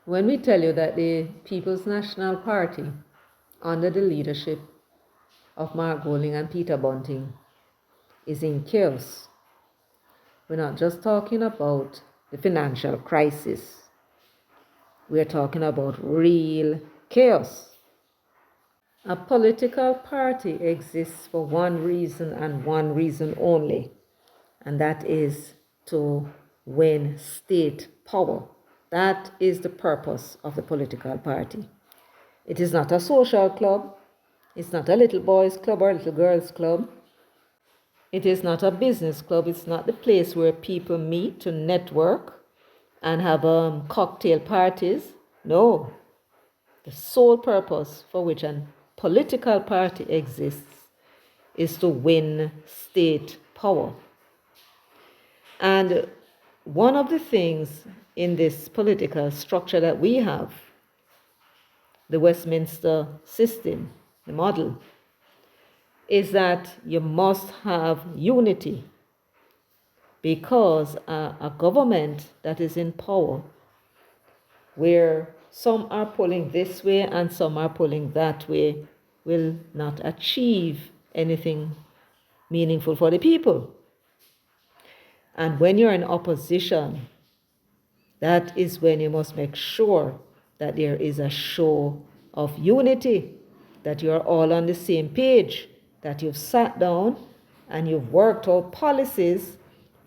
When we tell you that the People's National Party, under the leadership of Mark Golding and Peter Bunting, is in chaos, we're not just talking about the financial crisis. We're talking about real chaos. A political party exists for one reason and one reason only, and that is to win state power. That is the purpose of the political party. It is not a social club. It's not a little boys club or little girls club. It is not a business club. It's not the place where people meet to network and have cocktail parties. No. The sole purpose for which a political party exists is to win state power. And one of the things in this political structure that we have, the Westminster system, the model, is that you must have unity, because a government that is in power, where some are pulling this way and some are pulling that way, will not achieve anything meaningful for the people. And when you're in opposition, that is when you must make sure that there is a show of unity, that you're all on the same page, that you've sat down and you've worked out policies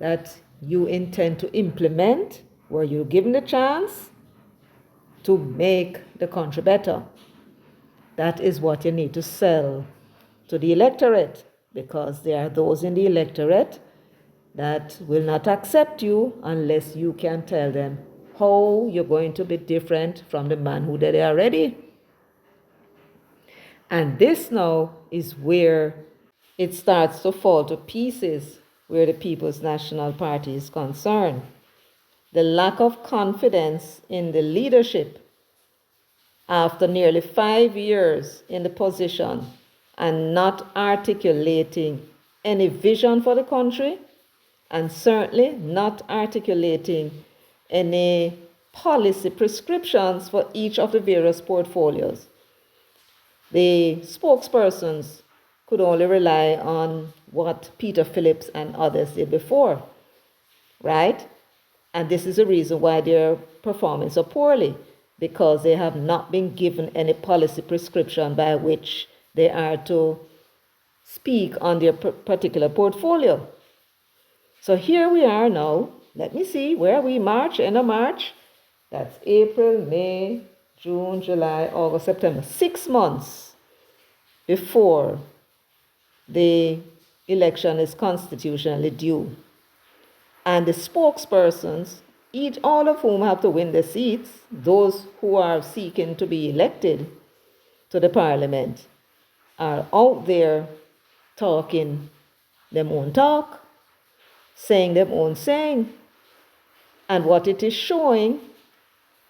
that you intend to implement, where you're given the chance to make the country better. That is what you need to sell to the electorate, because there are those in the electorate that will not accept you unless you can tell them how you're going to be different from the man who did it already. And this now is where it starts to fall to pieces, where the People's National Party is concerned. The lack of confidence in the leadership after nearly 5 years in the position and not articulating any vision for the country, and certainly not articulating any policy prescriptions for each of the various portfolios. The spokespersons could only rely on what Peter Phillips and others did before, right? And this is the reason why they're performing so poorly, because they have not been given any policy prescription by which they are to speak on their particular portfolio. So here we are now. Let me see, where are we? March, end of March. That's April, May, June, July, August, September. 6 months before the election is constitutionally due. And the spokespersons, all of whom have to win the seats, those who are seeking to be elected to the parliament, are out there talking them own talk, saying them own saying. And what it is showing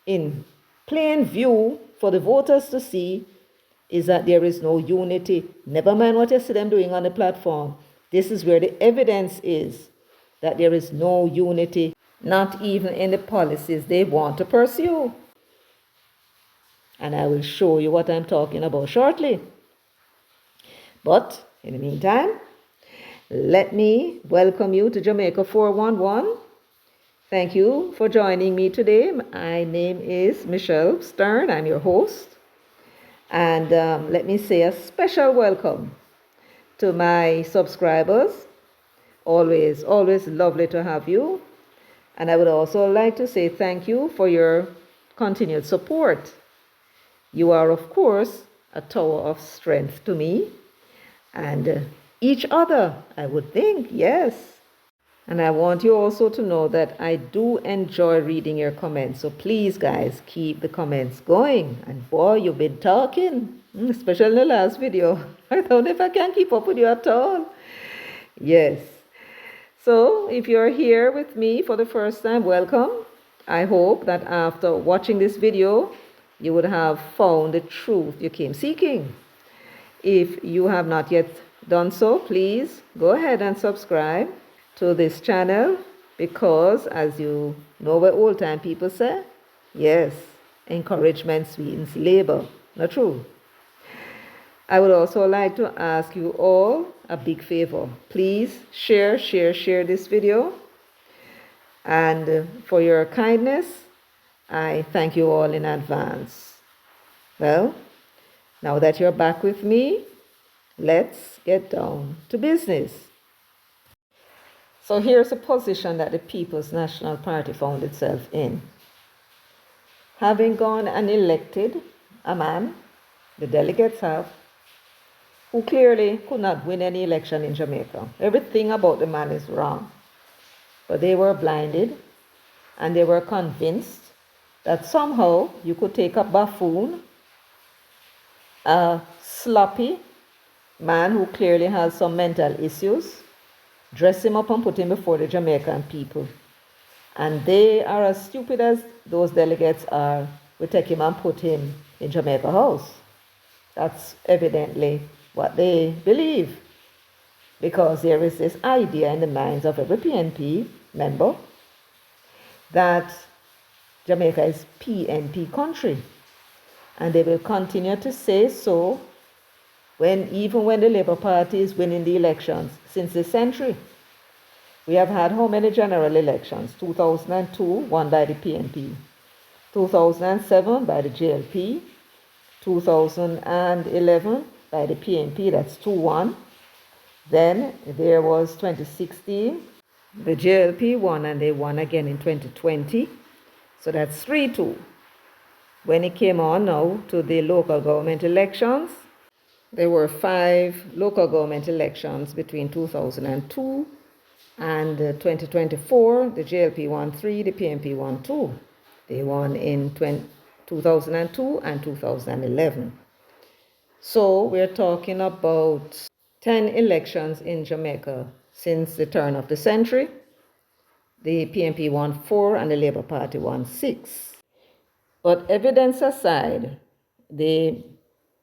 in plain view for the voters to see is that there is no unity. Never mind what you see them doing on the platform. This is where the evidence is that there is no unity, not even in the policies they want to pursue. And I will show you what I'm talking about shortly. But in the meantime, let me welcome you to Jamaica 411. Thank you for joining me today. My name is Michelle Stern. I'm your host. And let me say a special welcome to my subscribers. Always lovely to have you. And I would also like to say thank you for your continued support. You are, of course, a tower of strength to me and each other, I would think, yes. And I want you also to know that I do enjoy reading your comments. So please, guys, keep the comments going. And boy, you've been talking, especially in the last video. I don't know if I can keep up with you at all. Yes. So if you're here with me for the first time, welcome. I hope that after watching this video, you would have found the truth you came seeking. If you have not yet done so, please go ahead and subscribe to this channel, because as you know what old time people say, yes, encouragement sweetens labor. Not true. I would also like to ask you all a big favor. Please share this video. And for your kindness, I thank you all in advance. Well, now that you're back with me, let's get down to business. So here's a position that the People's National Party found itself in. Having gone and elected a man, the delegates have, who clearly could not win any election in Jamaica. Everything about the man is wrong. But they were blinded, and they were convinced that somehow you could take a buffoon, a sloppy man who clearly has some mental issues, dress him up and put him before the Jamaican people. And they are as stupid as those delegates are. We take him and put him in Jamaica House. That's evidently what they believe, because there is this idea in the minds of every PNP member that Jamaica is PNP country, and they will continue to say so even when the Labour Party is winning the elections since this century. We have had how many general elections? 2002 won by the PNP, 2007 by the JLP, 2011 by the PNP, that's 2-1. Then there was 2016, the JLP won, and they won again in 2020. So that's 3-2. When it came on now to the local government elections, there were 5 local government elections between 2002 and 2024. The JLP won 3, the PNP won 2. They won in 2002 and 2011. So we're talking about 10 elections in Jamaica since the turn of the century. The PNP won 4 and the Labour Party won 6. But evidence aside, the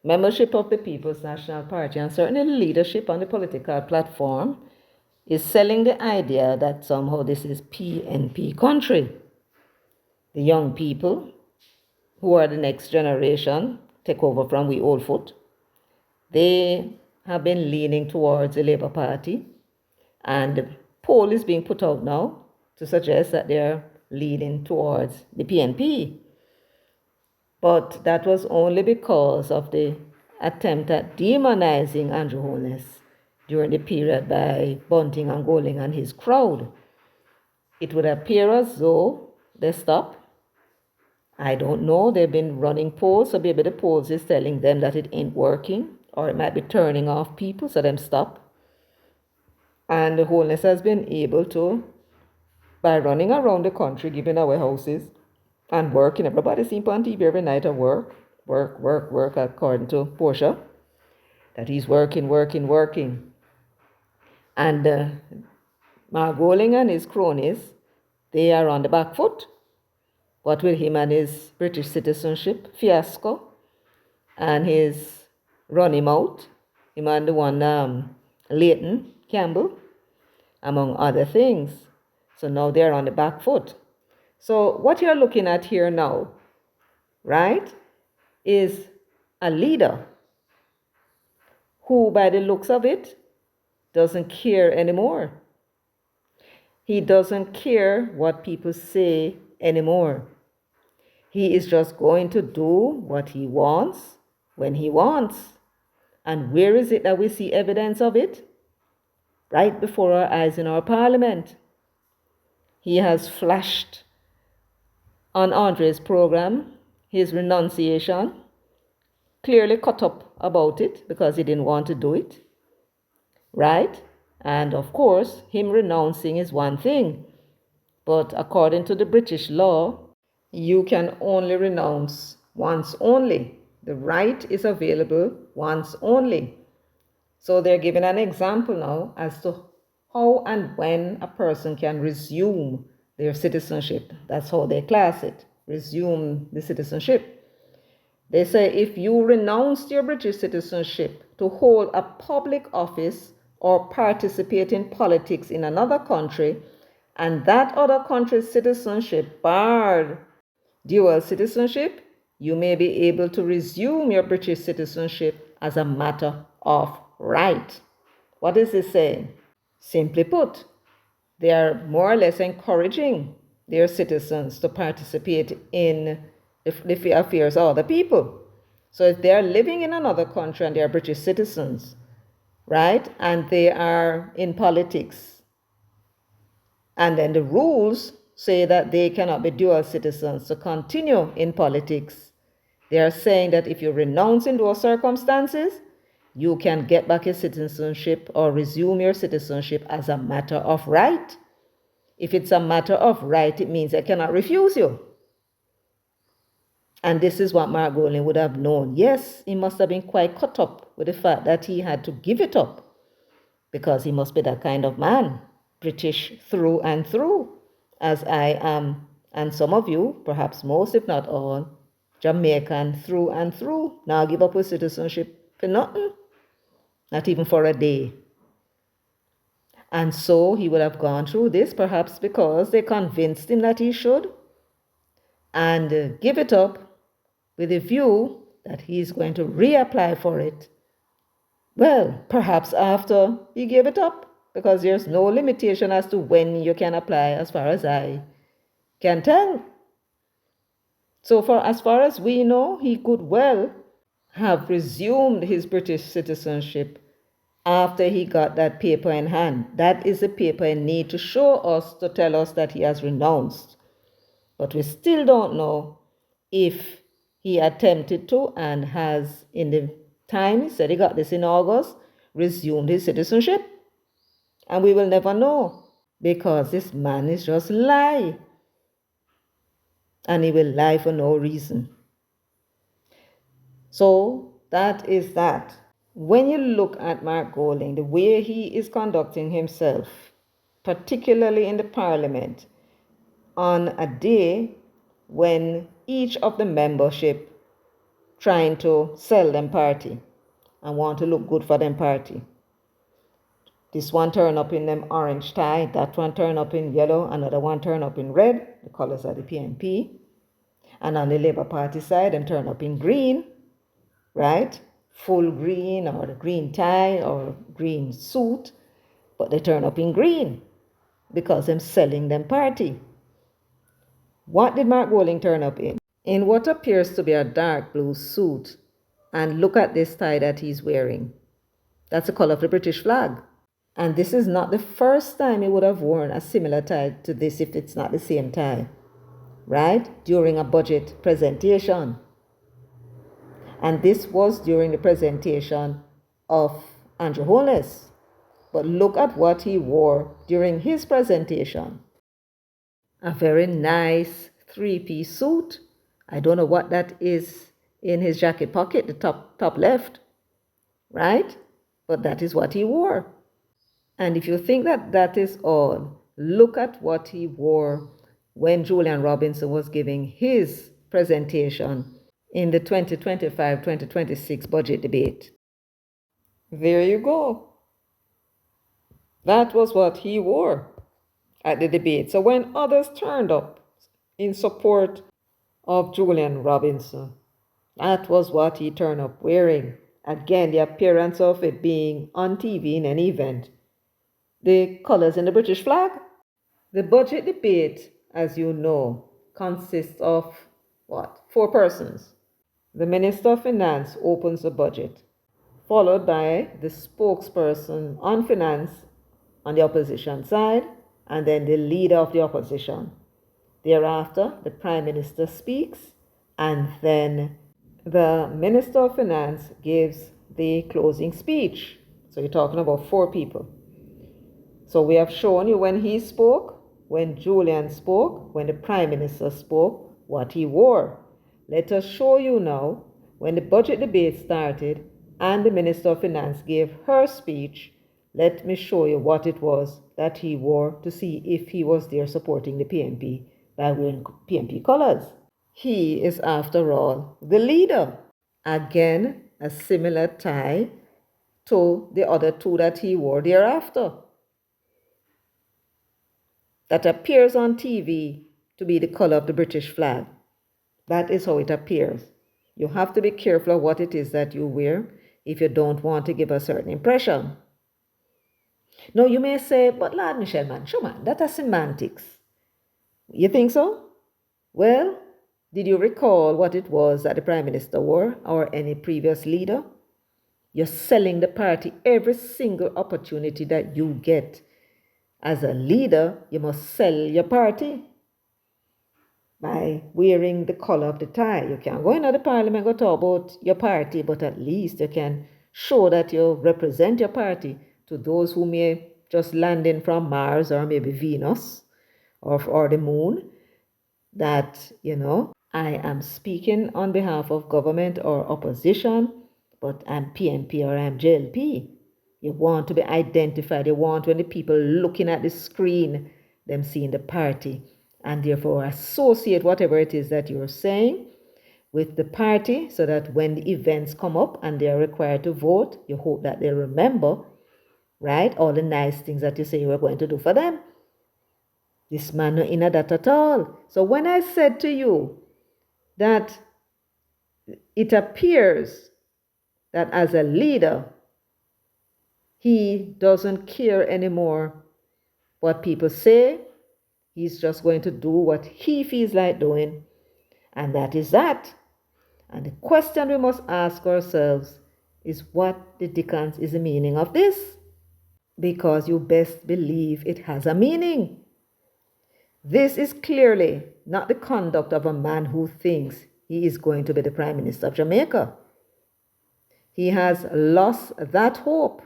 membership of the People's National Party, and certainly the leadership on the political platform, is selling the idea that somehow this is PNP country. The young people, who are the next generation, take over from we old foot. They have been leaning towards the Labour Party, and the poll is being put out now to suggest that they're leaning towards the PNP. But that was only because of the attempt at demonizing Andrew Holness during the period by Bunting and Golding and his crowd. It would appear as though they stopped. I don't know. They've been running polls, so maybe the polls is telling them that it ain't working, or it might be turning off people, so them stop. And the Holness has been able to, by running around the country, giving away houses and working. Everybody seems on TV every night at work, according to Portia, that he's working. And Mark Golding and his cronies, they are on the back foot. What with him and his British citizenship fiasco and his run him out, him and the one Leighton Campbell, among other things. So now they're on the back foot. So what you're looking at here now, right, is a leader who, by the looks of it, doesn't care anymore. He doesn't care what people say anymore. He is just going to do what he wants when he wants. And where is it that we see evidence of it? Right before our eyes in our parliament. He has flashed on Andre's program his renunciation, clearly cut up about it because he didn't want to do it. Right? And of course, him renouncing is one thing. But according to the British law, you can only renounce once only. The right is available once only. So they're giving an example now as to how and when a person can resume their citizenship. That's how they class it. Resume the citizenship. They say if you renounced your British citizenship to hold a public office or participate in politics in another country, and that other country's citizenship barred dual citizenship, you may be able to resume your British citizenship as a matter of right. What is this saying? Simply put, they are more or less encouraging their citizens to participate in the affairs of other people. So if they are living in another country and they are British citizens, right, and they are in politics, and then the rules say that they cannot be dual citizens to continue in politics, they are saying that if you renounce in those circumstances, you can get back your citizenship or resume your citizenship as a matter of right. If it's a matter of right, it means they cannot refuse you. And this is what Mark Golding would have known. Yes, he must have been quite caught up with the fact that he had to give it up, because he must be that kind of man, British through and through, as I am, and some of you, perhaps most if not all, Jamaican through and through. Now give up with citizenship for nothing, not even for a day. And so he would have gone through this perhaps because they convinced him that he should, and give it up with a view that he's going to reapply for it. Well, perhaps after he gave it up, because there's no limitation as to when you can apply as far as I can tell. So as far as we know, he could well have resumed his British citizenship after he got that paper in hand. That is the paper in need to show us, to tell us that he has renounced. But we still don't know if he attempted to and has, in the time he said he got this in August, resumed his citizenship. And we will never know, because this man is just lie. And he will lie for no reason. So that is that. When you look at Mark Golding, the way he is conducting himself, particularly in the parliament, on a day when each of the membership trying to sell them party and want to look good for them party. This one turn up in them orange tie, that one turn up in yellow, another one turn up in red, the colors of the PNP. And on the Labour Party side, them turn up in green, right? Full green, or the green tie or green suit, but they turn up in green because them selling them party. What did Mark Golding turn up in? In what appears to be a dark blue suit. And look at this tie that he's wearing. That's the color of the British flag. And this is not the first time he would have worn a similar tie to this, if it's not the same tie, right? During a budget presentation. And this was during the presentation of Andrew Holness. But look at what he wore during his presentation. A very nice three-piece suit. I don't know what that is in his jacket pocket, the top left, right? But that is what he wore. And if you think that that is all, look at what he wore when Julian Robinson was giving his presentation in the 2025-2026 budget debate. There you go. That was what he wore at the debate. So when others turned up in support of Julian Robinson, that was what he turned up wearing. Again, the appearance of it being on TV in an event. The colors in the British flag. The budget debate, as you know, consists of what? 4 persons. The Minister of Finance opens the budget, followed by the spokesperson on finance on the opposition side, and then the leader of the opposition. Thereafter, the Prime Minister speaks, and then the Minister of Finance gives the closing speech. So you're talking about 4 people. So we have shown you when he spoke, when Julian spoke, when the Prime Minister spoke, what he wore. Let us show you now, when the budget debate started and the Minister of Finance gave her speech, let me show you what it was that he wore to see if he was there supporting the PNP by wearing PNP colors. He is, after all, the leader. Again, a similar tie to the other 2 that he wore thereafter, that appears on TV to be the color of the British flag. That is how it appears. You have to be careful of what it is that you wear if you don't want to give a certain impression. Now you may say, but Lord Michelle, man, sure man, that is semantics. You think so? Well, did you recall what it was that the Prime Minister wore or any previous leader? You're selling the party every single opportunity that you get. As a leader, you must sell your party by wearing the color of the tie. You can go into the parliament, go talk about your party, but at least you can show that you represent your party to those who may just land in from Mars or maybe Venus or the moon, that, I am speaking on behalf of government or opposition, but I'm PNP or I'm JLP. You want to be identified. You want, when the people looking at the screen, them seeing the party, and therefore associate whatever it is that you're saying with the party, so that when the events come up and they're required to vote, you hope that they remember, right, all the nice things that you say you were going to do for them. This man not in that at all. So when I said to you that it appears that as a leader, he doesn't care anymore what people say, he's just going to do what he feels like doing, and that is that. And the question we must ask ourselves is, what the dickens is the meaning of this? Because you best believe it has a meaning. This is clearly not the conduct of a man who thinks he is going to be the Prime Minister of Jamaica. He has lost that hope,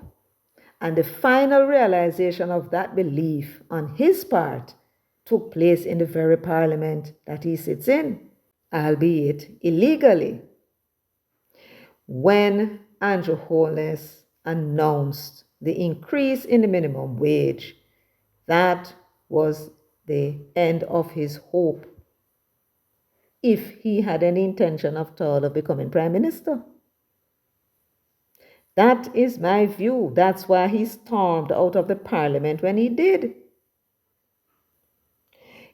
and the final realization of that belief on his part took place in the very parliament that he sits in, albeit illegally. When Andrew Holness announced the increase in the minimum wage, that was the end of his hope, if he had any intention at all of becoming Prime Minister. That is my view. That's why he stormed out of the parliament when he did.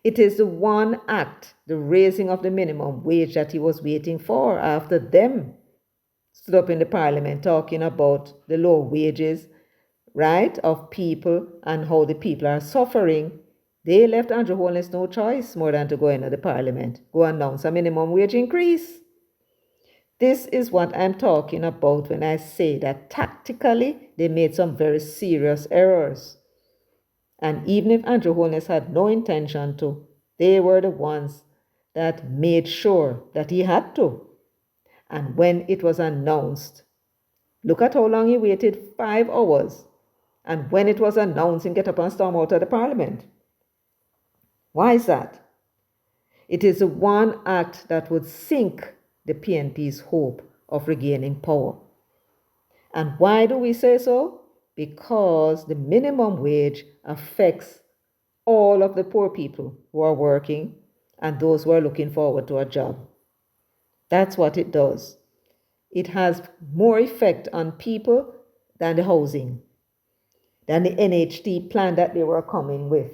It is the one act, the raising of the minimum wage, that he was waiting for after them stood up in the parliament talking about the low wages, right, of people and how the people are suffering. They left Andrew Holness no choice more than to go into the parliament, go announce a minimum wage increase. This is what I'm talking about when I say that tactically they made some very serious errors. And even if Andrew Holness had no intention to, they were the ones that made sure that he had to. And when it was announced, look at how long he waited, 5 hours. And when it was announced, he get up and storm out of the parliament. Why is that? It is the one act that would sink the PNP's hope of regaining power. And why do we say so? Because the minimum wage affects all of the poor people who are working and those who are looking forward to a job. That's what it does. It has more effect on people than the housing, than the NHT plan that they were coming with.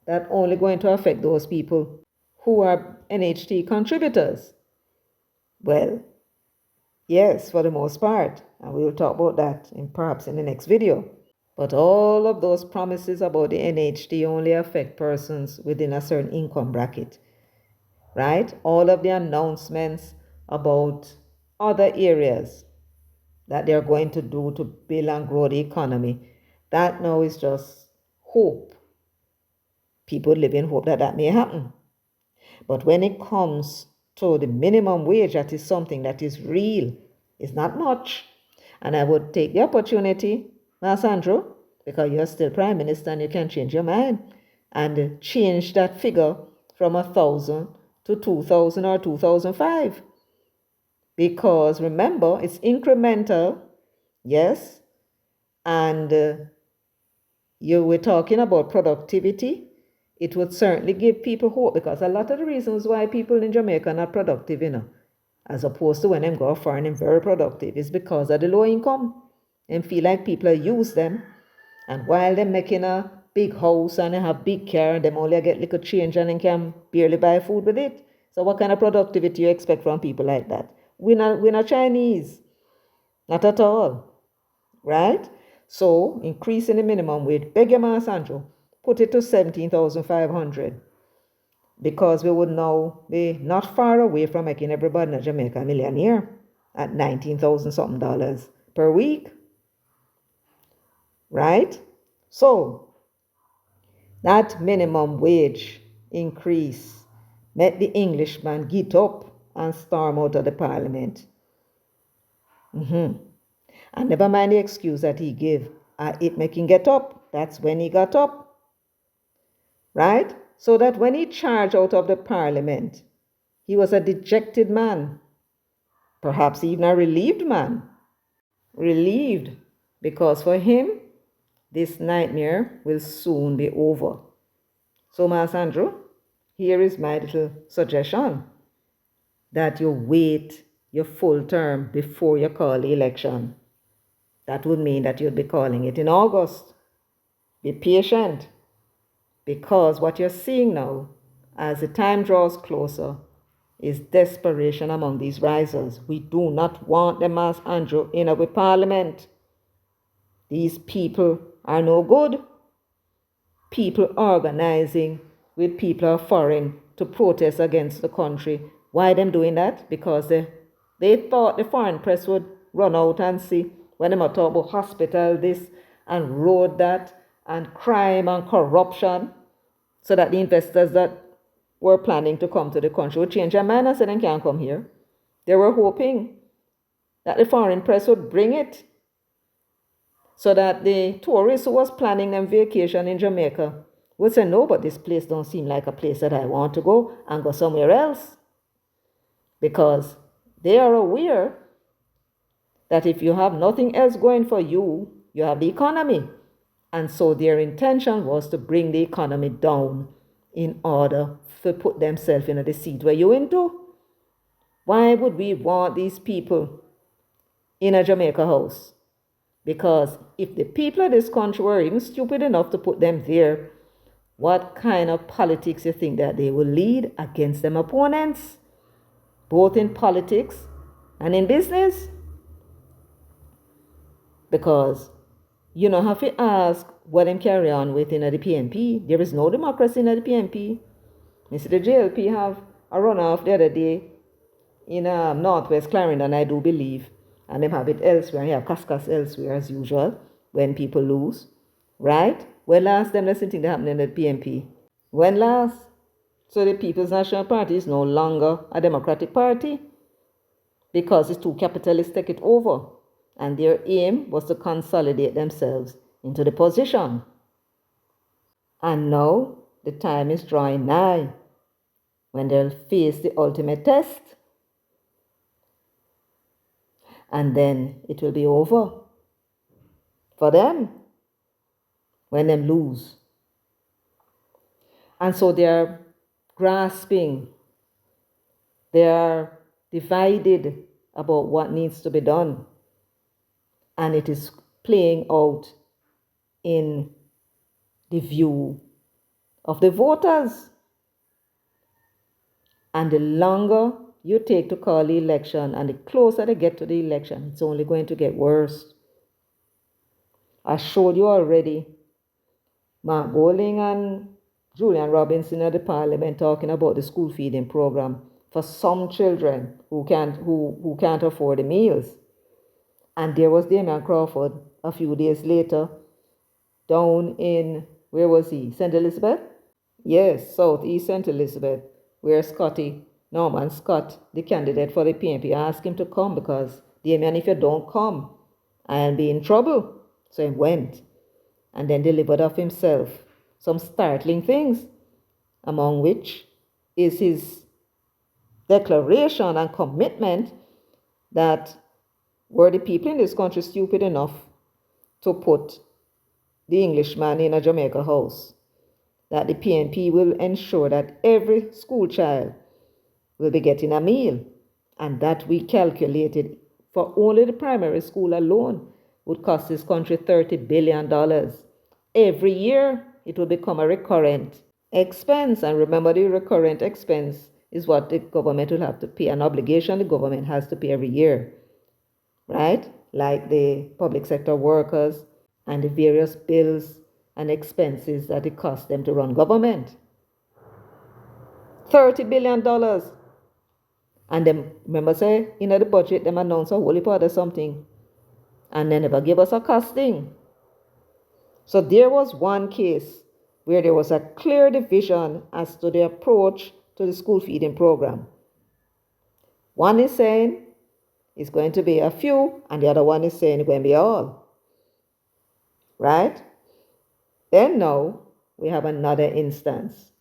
That's only going to affect those people who are NHT contributors. Well, yes, for the most part, and we will talk about that perhaps in the next video. But all of those promises about the NHT only affect persons within a certain income bracket, right? All of the announcements about other areas that they're going to do to build and grow the economy, that now is just hope. People live in hope that that may happen. But when it comes to the minimum wage, that is something that is real. It's not much. And I would take the opportunity, Mas Andrew, because you're still Prime Minister and you can change your mind, and change that figure from 1,000 to 2,000 or 2,005. Because remember, it's incremental, yes, and you were talking about productivity. It would certainly give people hope, because a lot of the reasons why people in Jamaica are not productive, as opposed to when they go foreign and very productive, is because of the low income and feel like people use them. And while they're making a big house and they have big car, them only get little change and they can barely buy food with it. So what kind of productivity you expect from people like that? We're not Chinese. Not at all. Right? So increasing the minimum wage, beg your man, Sandro, put it to 17,500, because we would now be not far away from making everybody in Jamaica a millionaire at 19,000 something dollars per week. Right? So that minimum wage increase made the Englishman get up and storm out of the parliament. And never mind the excuse that he gave. It making get up. That's when he got up. Right? So that when he charged out of the parliament, he was a dejected man. Perhaps even a relieved man. Relieved, because for him, this nightmare will soon be over. So, Mas Andrew, here is my little suggestion, that you wait your full term before you call the election. That would mean that you'd be calling it in August. Be patient, because what you're seeing now, as the time draws closer, is desperation among these risers. We do not want them, as Andrew, in our parliament. These people are no good. People organizing with people of foreign to protest against the country. Why them doing that? Because they thought the foreign press would run out and see when they talk about hospital this and road that and crime and corruption, so that the investors that were planning to come to the country would change their mind and say they can't come here. They were hoping that the foreign press would bring it, so that the tourists who was planning them vacation in Jamaica would say, no, but this place don't seem like a place that I want to go, and go somewhere else. Because they are aware that if you have nothing else going for you, you have the economy. And so their intention was to bring the economy down in order to put themselves in the seat where you're into. Why would we want these people in a Jamaica house? Because if the people of this country were even stupid enough to put them there, what kind of politics you think that they will lead against them opponents, both in politics and in business? Because you don't have to ask what them carry on with in the PNP. There is no democracy in the PNP. Mr. The JLP have a runoff the other day in Northwest Clarendon, I do believe. And them have it elsewhere. You have Cascas elsewhere as usual when people lose. Right? When last them listen thing that happened in the PNP? When last? So the People's National Party is no longer a democratic party, because it's too capitalist take it over. And their aim was to consolidate themselves into the position. And now the time is drawing nigh when they'll face the ultimate test. And then it will be over for them when they lose. And so they're grasping, they're divided about what needs to be done. And it is playing out in the view of the voters. And the longer you take to call the election and the closer they get to the election, it's only going to get worse. I showed you already Mark Bowling and Julian Robinson at the parliament talking about the school feeding program for some children who can't afford the meals. And there was Damian Crawford a few days later down in, where was he? St. Elizabeth? Yes, Southeast St. Elizabeth, where Norman Scott, the candidate for the PNP, asked him to come, because Damian, if you don't come, I'll be in trouble. So he went and then delivered of himself some startling things, among which is his declaration and commitment that were the people in this country stupid enough to put the Englishman in a Jamaica house, that the PNP will ensure that every school child will be getting a meal, and that we calculated for only the primary school alone would cost this country $30 billion. Every year it will become a recurrent expense, and remember, the recurrent expense is what the government will have to pay, an obligation the government has to pay every year, right? Like the public sector workers and the various bills and expenses that it costs them to run government. $30 billion. And them, remember say, in the budget, them announce a whole heap of something. And they never give us a costing. So there was one case where there was a clear division as to the approach to the school feeding program. One is saying it's going to be a few, and the other one is saying it's going to be all. Right? Then now we have another instance.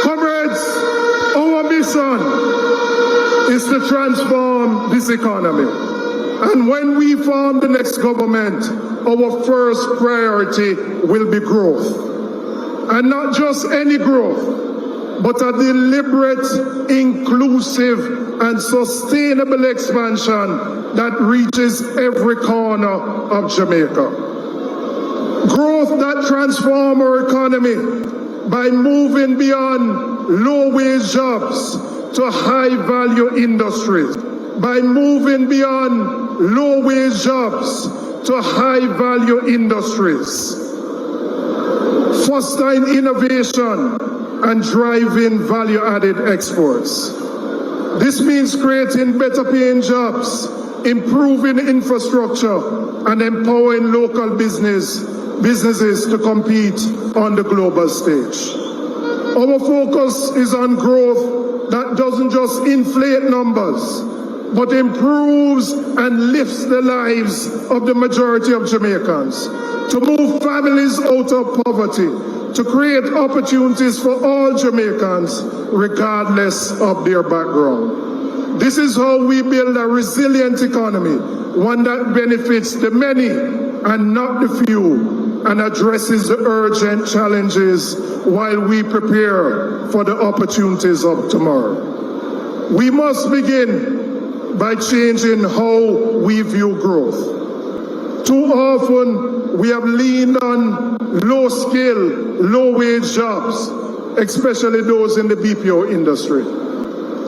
Comrades, our mission is to transform this economy. And when we form the next government, our first priority will be growth. And not just any growth, but a deliberate, inclusive, and sustainable expansion that reaches every corner of Jamaica. Growth that transforms our economy by moving beyond low-wage jobs to high-value industries, by moving beyond low-wage jobs to high-value industries, fostering innovation and driving value-added exports. This means creating better-paying jobs, improving infrastructure, and empowering local businesses to compete on the global stage. Our focus is on growth that doesn't just inflate numbers, but improves and lifts the lives of the majority of Jamaicans, to move families out of poverty, to create opportunities for all Jamaicans, regardless of their background. This is how we build a resilient economy, one that benefits the many and not the few, and addresses the urgent challenges while we prepare for the opportunities of tomorrow. We must begin by changing how we view growth. Too often, we have leaned on low-skill, low-wage jobs, especially those in the BPO industry.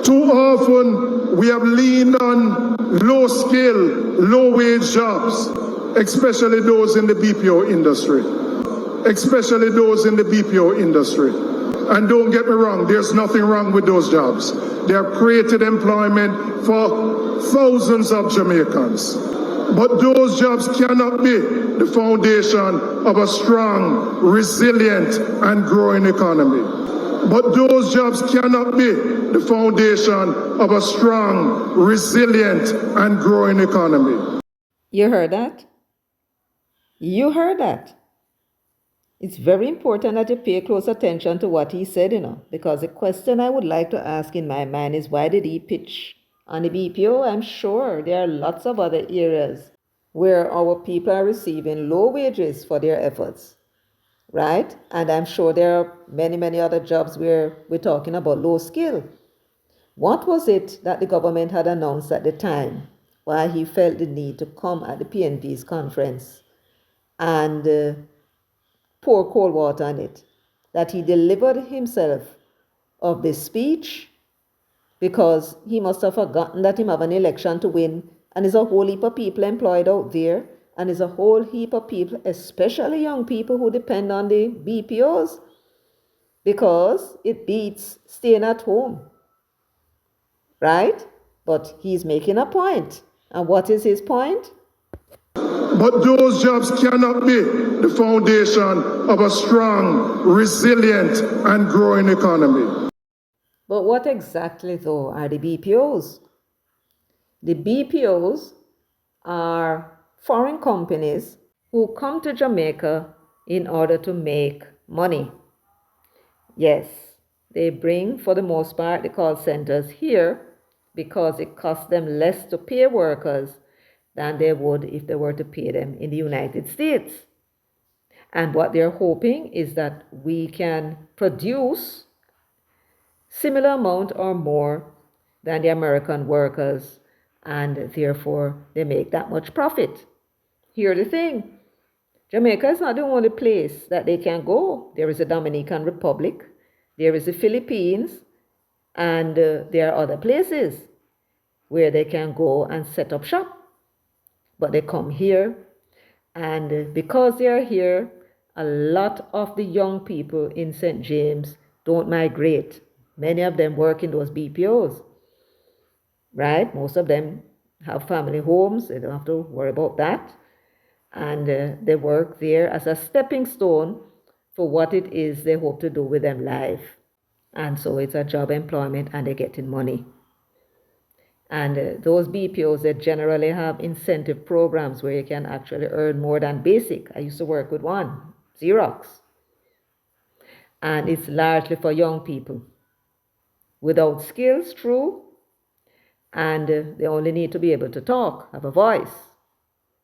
Too often, we have leaned on low-skill, low-wage jobs, especially those in the BPO industry. Especially those in the BPO industry. And don't get me wrong, there's nothing wrong with those jobs. They have created employment for thousands of Jamaicans. But those jobs cannot be the foundation of a strong, resilient, and growing economy. But those jobs cannot be the foundation of a strong, resilient, and growing economy. You heard that? You heard that. It's very important that you pay close attention to what he said, because the question I would like to ask in my mind is, why did he pitch on the BPO? I'm sure there are lots of other areas where our people are receiving low wages for their efforts, right? And I'm sure there are many, many other jobs where we're talking about low skill. What was it that the government had announced at the time why he felt the need to come at the PNP's conference and pour cold water on it? That he delivered himself of this speech because he must have forgotten that him have an election to win, and there's a whole heap of people employed out there, and there's a whole heap of people, especially young people, who depend on the BPOs because it beats staying at home, right? But he's making a point. And what is his point? But those jobs cannot be the foundation of a strong, resilient, and growing economy. But what exactly, though, are the BPOs? The BPOs are foreign companies who come to Jamaica in order to make money. Yes, they bring, for the most part, the call centers here because it costs them less to pay workers than they would if they were to pay them in the United States. And what they're hoping is that we can produce similar amount or more than the American workers, and therefore they make that much profit. Here's the thing. Jamaica is not the only place that they can go. There is a Dominican Republic, There is the Philippines, and there are other places where they can go and set up shop. But they come here, and because they are here, a lot of the young people in St. James don't migrate. Many of them work in those BPOs, right? Most of them have family homes. They don't have to worry about that. And they work there as a stepping stone for what it is they hope to do with their life. And so it's a job employment, and they're getting money. And those BPOs, they generally have incentive programs where you can actually earn more than basic. I used to work with one, Xerox. And it's largely for young people without skills, true. And they only need to be able to talk, have a voice,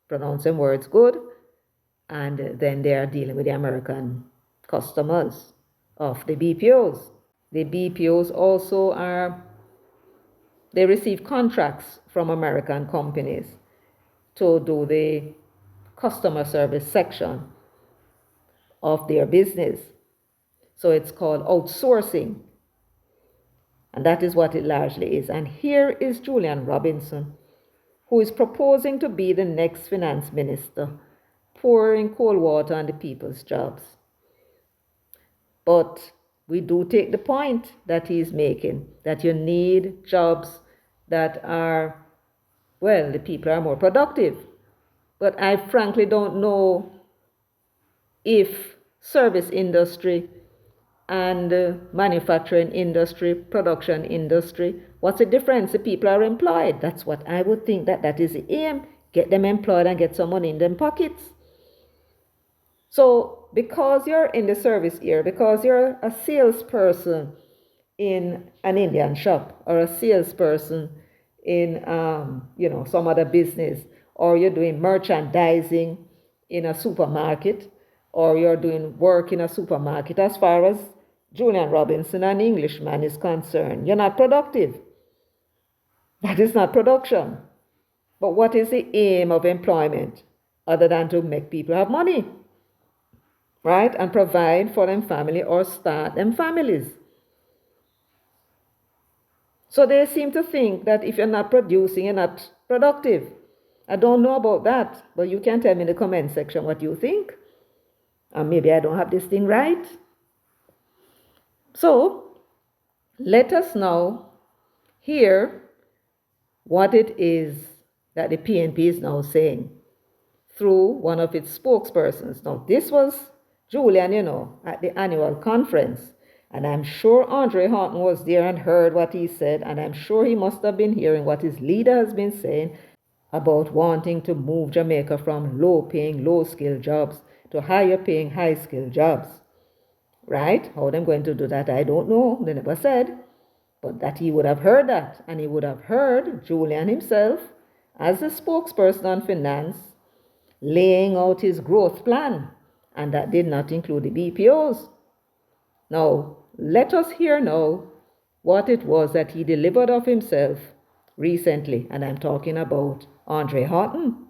pronouncing words good. And then they are dealing with the American customers of the BPOs. The BPOs also they receive contracts from American companies to do the customer service section of their business. So it's called outsourcing. And that is what it largely is. And here is Julian Robinson, who is proposing to be the next finance minister, pouring cold water on the people's jobs. But we do take the point that he's making, that you need jobs that are, well, the people are more productive. But I frankly don't know if service industry and manufacturing industry, production industry, what's the difference? The people are employed. That's what I would think, that is the aim. Get them employed and get some money in them pockets. So because you're in the service here, because you're a salesperson in an Indian shop, or a salesperson in some other business, or you're doing merchandising in a supermarket, or you're doing work in a supermarket, as far as Julian Robinson, an Englishman, is concerned, you're not productive. That is not production. But what is the aim of employment other than to make people have money, right? And provide for them family or start them families. So they seem to think that if you're not producing, you're not productive. I don't know about that, but you can tell me in the comment section what you think. And maybe I don't have this thing right. So let us now hear what it is that the PNP is now saying through one of its spokespersons. Now, this was Julian, at the annual conference. And I'm sure Andre Horton was there and heard what he said. And I'm sure he must have been hearing what his leader has been saying about wanting to move Jamaica from low-paying, low-skilled jobs to higher-paying, high-skilled jobs. Right? How they're going to do that, I don't know. They never said. But that he would have heard that. And he would have heard Julian himself, as a spokesperson on finance, laying out his growth plan. And that did not include the BPOs. Now, let us hear now what it was that he delivered of himself recently. And I'm talking about Andre Horton.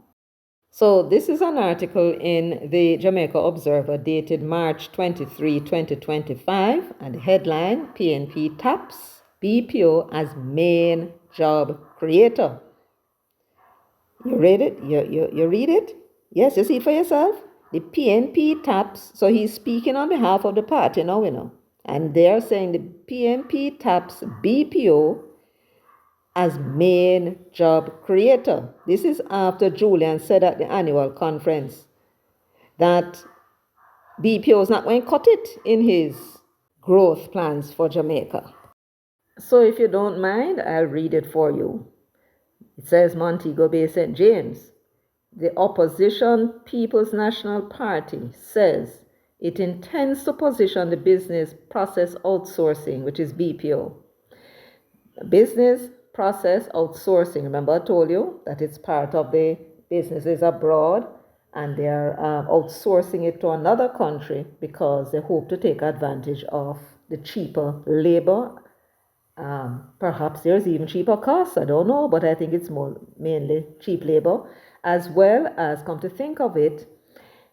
So this is an article in the Jamaica Observer dated March 23, 2025. And the headline, PNP taps BPO as main job creator. You read it? You read it? Yes, you see it for yourself? The PNP taps, so he's speaking on behalf of the party now, and they're saying the PNP taps BPO as main job creator. This is after Julian said at the annual conference that BPO is not going to cut it in his growth plans for Jamaica. So if you don't mind, I'll read it for you. It says Montego Bay, St. James. The opposition People's National Party says it intends to position the business process outsourcing, which is BPO. Business process outsourcing. Remember I told you that it's part of the businesses abroad, and they're outsourcing it to another country because they hope to take advantage of the cheaper labor. Perhaps there's even cheaper costs, I don't know, but I think it's mainly cheap labor, as well as, come to think of it,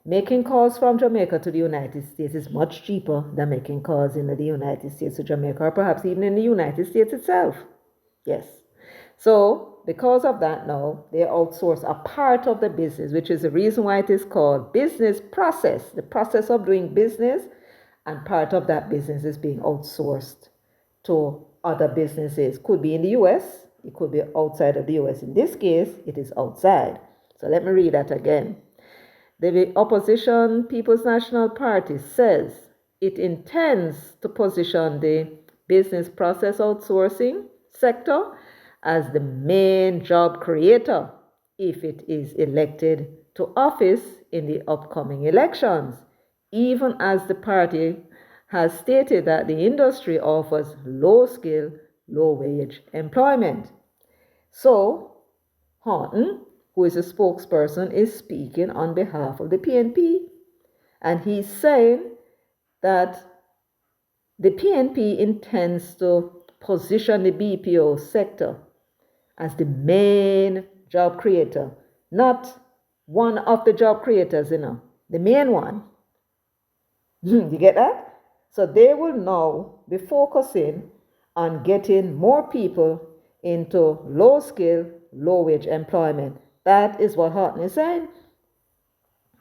Making calls from Jamaica to the United States is much cheaper than making calls in the United States to Jamaica, or perhaps even in the United States itself. Yes. So because of that now, they outsource a part of the business, which is the reason why it is called business process, the process of doing business, and part of that business is being outsourced to other businesses. Could be in the US, it could be outside of the US. In this case, it is outside. So let me read that again. The opposition People's National Party says it intends to position the business process outsourcing sector as the main job creator if it is elected to office in the upcoming elections, even as the party has stated that the industry offers low-skill, low-wage employment. So, Horton, who is a spokesperson, is speaking on behalf of the PNP. And he's saying that the PNP intends to position the BPO sector as the main job creator, not one of the job creators, the main one. You get that? So they will now be focusing on getting more people into low skill, low wage employment. That is what Horton is saying.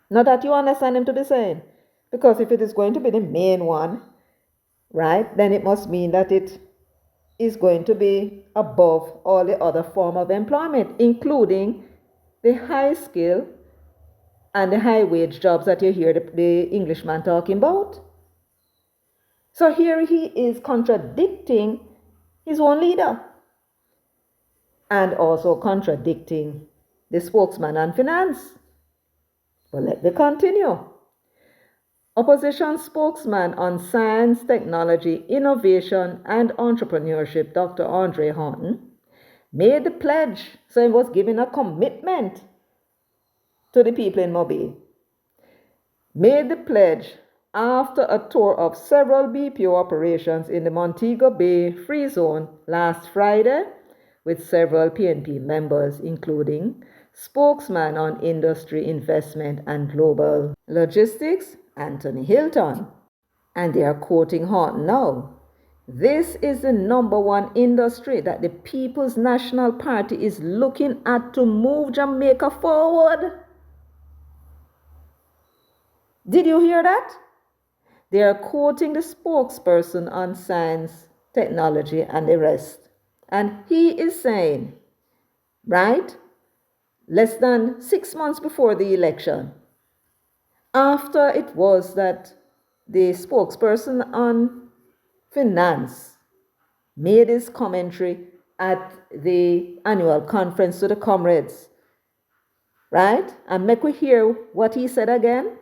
Not that you understand him to be saying. Because if it is going to be the main one, right, then it must mean that it is going to be above all the other form of employment, including the high skill and the high wage jobs that you hear the Englishman talking about. So here he is contradicting his own leader and also contradicting the spokesman on finance. But let me continue. Opposition spokesman on science, technology, innovation, and entrepreneurship, Dr. Andre Horton, made the pledge, so he was giving a commitment to the people in Mobile. Made the pledge after a tour of several BPO operations in the Montego Bay Free Zone last Friday with several PNP members, including spokesman on industry investment and global logistics, Anthony Hilton. And they are quoting Horton now. This is the number one industry that the People's National Party is looking at to move Jamaica forward. Did you hear that? They are quoting the spokesperson on science, technology, and the rest. And he is saying, right, less than 6 months before the election, after it was that the spokesperson on finance made his commentary at the annual conference to the comrades, right? And make we hear what he said again.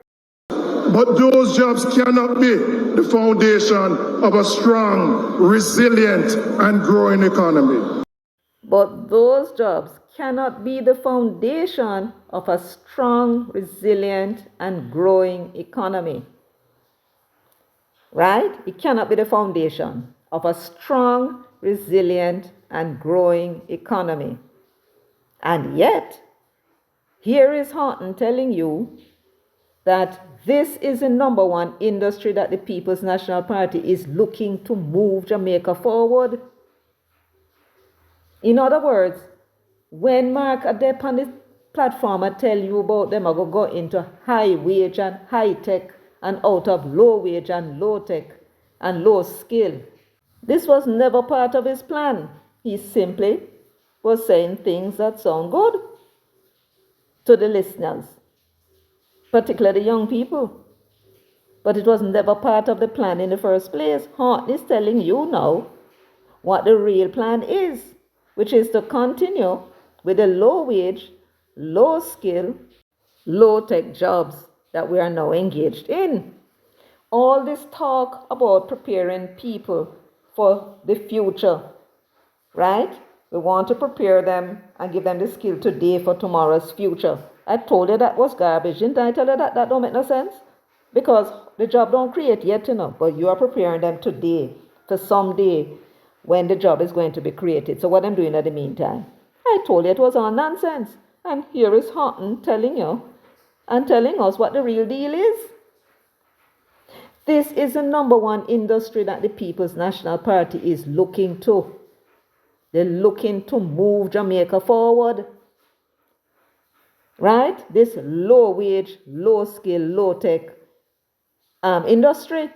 But those jobs cannot be the foundation of a strong, resilient, and growing economy. But those jobs cannot be the foundation of a strong, resilient, and growing economy. Right? It cannot be the foundation of a strong, resilient, and growing economy. And yet, here is Horton telling you that this is the number one industry that the People's National Party is looking to move Jamaica forward. In other words, when Mark Adep on this platform I tell you about them, I go into high wage and high tech and out of low wage and low tech and low skill. This was never part of his plan. He simply was saying things that sound good to the listeners, particularly the young people. But it was never part of the plan in the first place. Horton is telling you now what the real plan is, which is to continue with the low wage, low skill, low tech jobs that we are now engaged in. All this talk about preparing people for the future, right? We want to prepare them and give them the skill today for tomorrow's future. I told you that was garbage, didn't I tell you that? That don't make no sense. Because the job don't create yet, but you are preparing them today for someday when the job is going to be created. So what I'm doing in the meantime, I told you it was all nonsense. And here is Horton telling you and telling us what the real deal is. This is the number one industry that the People's National Party is looking to. They're looking to move Jamaica forward. Right? This low wage, low skill, low tech industry.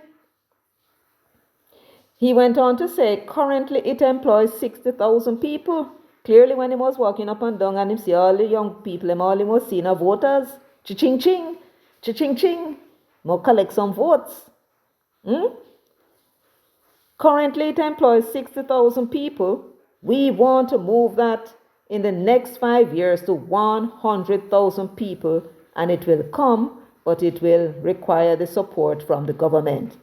He went on to say, currently it employs 60,000 people. Clearly, when he was walking up and down and he see all the young people, all he was seeing are voters. Cha-ching, ching, cha-ching, ching. More collect some votes. Currently, it employs 60,000 people. We want to move that in the next 5 years to 100,000 people, and it will come, but it will require the support from the government.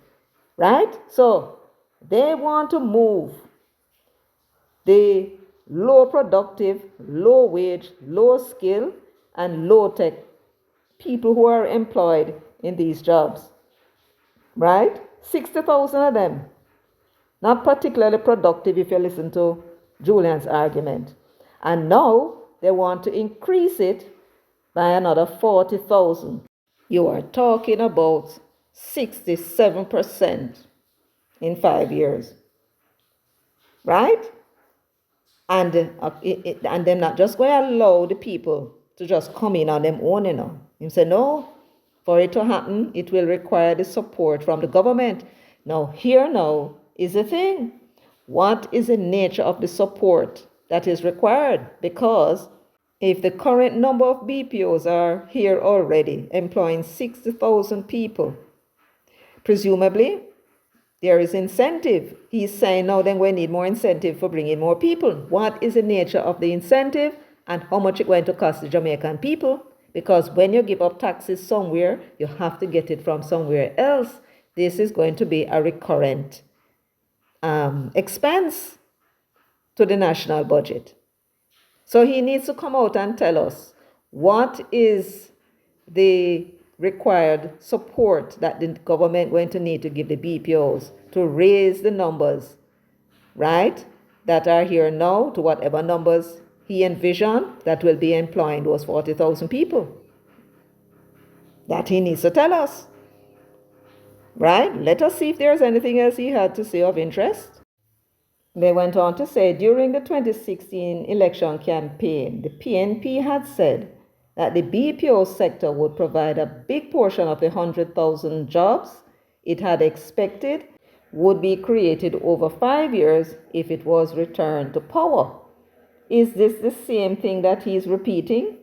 Right? So, they want to move the low productive, low wage, low skill, and low tech people who are employed in these jobs. Right? 60,000 of them. Not particularly productive if you listen to Julian's argument. And now they want to increase it by another 40,000. You are talking about 67% in 5 years. Right? And they're not just going to allow the people to just come in on them own, You say, no, for it to happen, it will require the support from the government. Now, here now is the thing. What is the nature of the support that is required? Because if the current number of BPOs are here already, employing 60,000 people, presumably there is incentive. He's saying now then we need more incentive for bringing more people. What is the nature of the incentive and how much it's going to cost the Jamaican people? Because when you give up taxes somewhere, you have to get it from somewhere else. This is going to be a recurrent expense to the national budget. So he needs to come out and tell us what is the required support that the government going to need to give the BPOs to raise the numbers, right, that are here now to whatever numbers he envisioned that will be employing those 40,000 people. That he needs to tell us. Right? Let us see if there's anything else he had to say of interest. They went on to say, during the 2016 election campaign, the PNP had said that the BPO sector would provide a big portion of the 100,000 jobs it had expected would be created over 5 years if it was returned to power. Is this the same thing that he's repeating?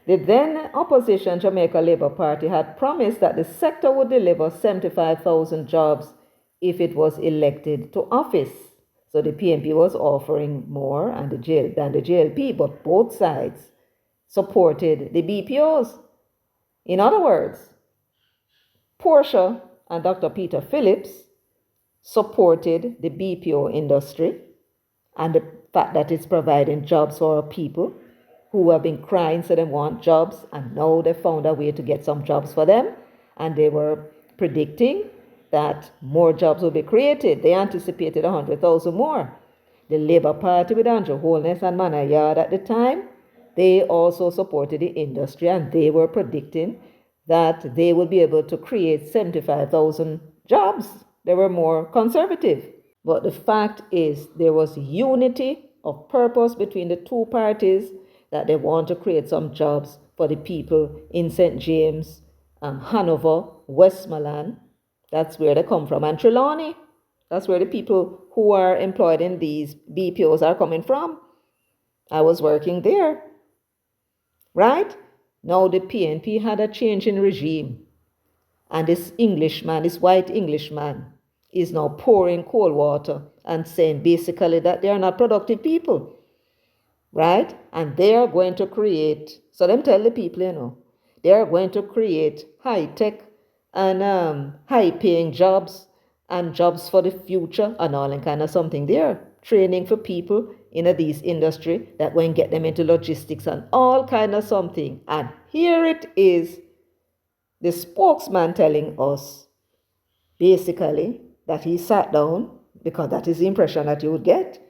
The then opposition Jamaica Labour Party had promised that the sector would deliver 75,000 jobs if it was elected to office. So the PNP was offering more than the JLP, but both sides supported the BPOs. In other words, Portia and Dr. Peter Phillips supported the BPO industry and the fact that it's providing jobs for our people who have been crying, so they want jobs, and now they found a way to get some jobs for them, and they were predicting that more jobs will be created. They anticipated 100,000 more. The Labour Party with Andrew Holness and Manayard at the time, they also supported the industry, and they were predicting that they would be able to create 75,000 jobs. They were more conservative. But the fact is, there was unity of purpose between the two parties that they want to create some jobs for the people in St. James, Hanover, Westmoreland. That's where they come from. And Trelawney, that's where the people who are employed in these BPOs are coming from. I was working there. Right? Now the PNP had a change in regime. And this Englishman, this white Englishman, is now pouring cold water and saying basically that they are not productive people. Right? And they are going to create, so them tell the people, they are going to create high-tech and high-paying jobs and jobs for the future and all that kind of something there. Training for people in these industry that will get them into logistics and all kind of something. And here it is, the spokesman telling us basically that he sat down, because that is the impression that you would get.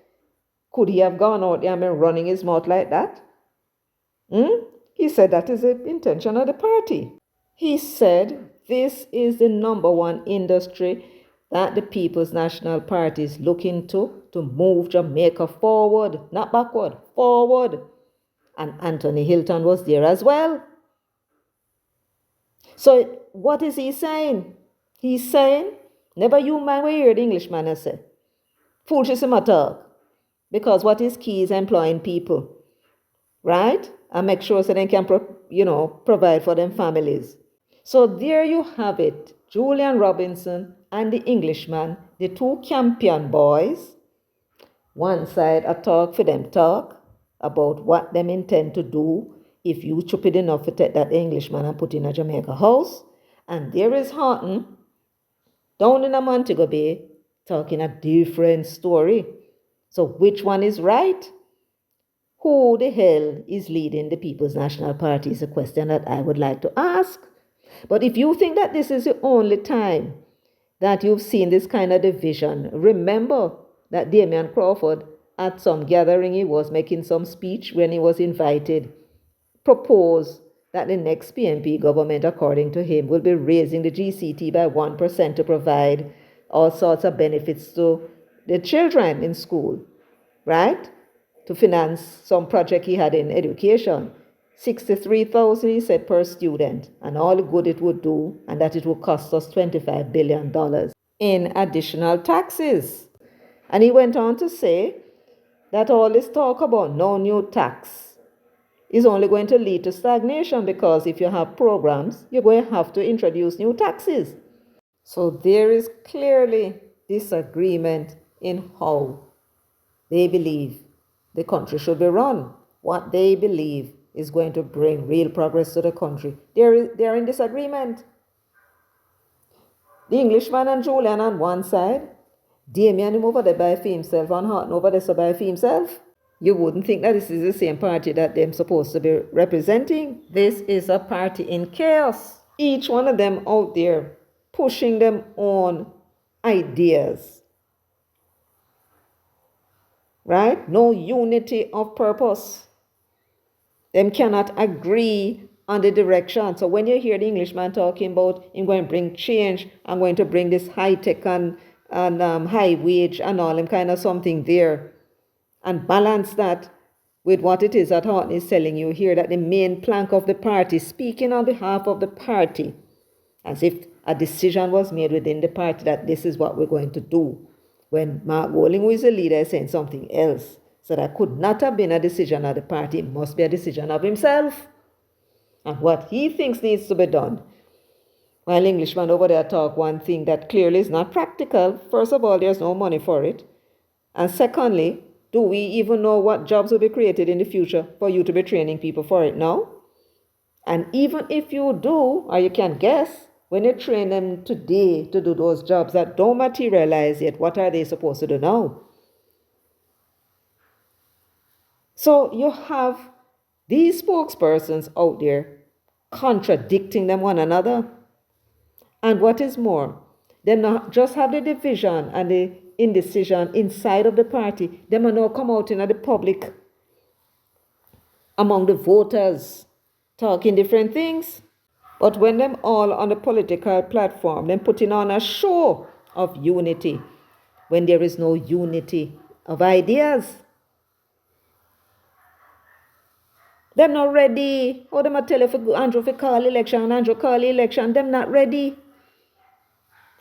Could he have gone out there and been running his mouth like that? He He said that is the intention of the party. He said this is the number one industry that the People's National Party is looking to move Jamaica forward, not backward, forward. And Anthony Hilton was there as well. So what is he saying? He's saying, never you mind what you hear the Englishman has said. Foolishness in my talk. Because what is key is employing people. Right? And make sure so they can provide for them families. So there you have it. Julian Robinson and the Englishman, the two champion boys. One side a talk for them talk about what them intend to do if you stupid enough to take that Englishman and put in a Jamaica house. And there is Horton down in a Montego Bay talking a different story. So which one is right? Who the hell is leading the People's National Party is a question that I would like to ask. But if you think that this is the only time that you've seen this kind of division, remember that Damian Crawford, at some gathering, he was making some speech when he was invited, proposed that the next PNP government, according to him, will be raising the GCT by 1% to provide all sorts of benefits to the children in school, right? To finance some project he had in education. 63,000, he said, per student, and all the good it would do, and that it would cost us $25 billion in additional taxes. And he went on to say that all this talk about no new tax is only going to lead to stagnation, because if you have programs, you're going to have to introduce new taxes. So there is clearly disagreement in how they believe the country should be run, what they believe is going to bring real progress to the country. They're in disagreement. The Englishman and Julian on one side, Damien him over there by himself, and Horton over there by himself. You wouldn't think that this is the same party that they're supposed to be representing. This is a party in chaos. Each one of them out there pushing them on ideas. Right? No unity of purpose. Them cannot agree on the direction. So when you hear the Englishman talking about him going to bring change, I'm going to bring this high tech and high wage and all them kind of something there, and balance that with what it is that Horton is telling you here, that the main plank of the party, speaking on behalf of the party, as if a decision was made within the party that this is what we're going to do. When Mark Golding, who is the leader, is saying something else. So that could not have been a decision of the party. It must be a decision of himself and what he thinks needs to be done. While Englishman over there talk one thing that clearly is not practical. First of all, there's no money for it. And secondly, do we even know what jobs will be created in the future for you to be training people for it now? And even if you do, or you can guess, when you train them today to do those jobs that don't materialize yet, what are they supposed to do now? So you have these spokespersons out there contradicting them one another. And what is more, they not just have the division and the indecision inside of the party, they may now come out in the public among the voters talking different things. But when them all on the political platform, them putting on a show of unity, when there is no unity of ideas. Them not ready. Oh, them a tell you Andrew for call election, Andrew call election. Them not ready.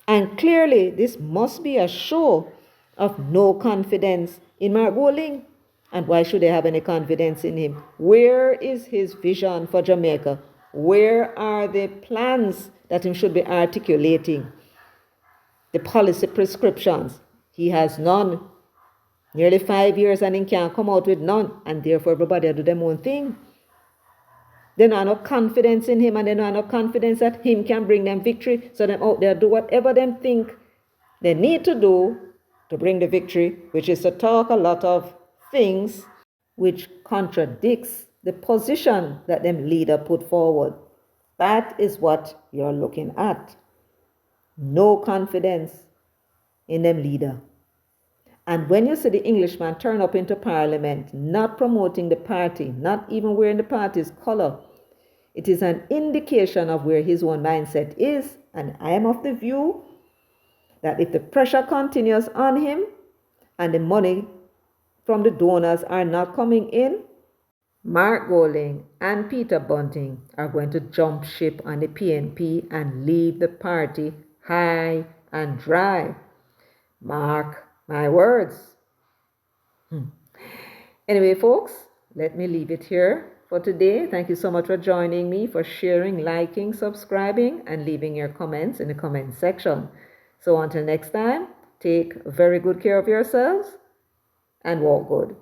And clearly, this must be a show of no confidence in Mark Golding. And why should they have any confidence in him? Where is his vision for Jamaica? Where are the plans that he should be articulating? The policy prescriptions. He has none. Nearly 5 years and he can't come out with none. And therefore everybody do their own thing. They don't have no confidence in him, and they don't have no confidence that him can bring them victory. So them out there do whatever them think they need to do to bring the victory, which is to talk a lot of things which contradicts the position that them leader put forward. That is what you're looking at. No confidence in them leader. And when you see the Englishman turn up into Parliament, not promoting the party, not even wearing the party's color, It is an indication of where his own mindset is, and I am of the view that if the pressure continues on him and the money from the donors are not coming in, Mark Golding and Peter Bunting are going to jump ship on the PNP and leave the party high and dry. Mark my words. Anyway, folks, let me leave it here for today. Thank you so much for joining me, for sharing, liking, subscribing, and leaving your comments in the comment section. So until next time, take very good care of yourselves and walk good.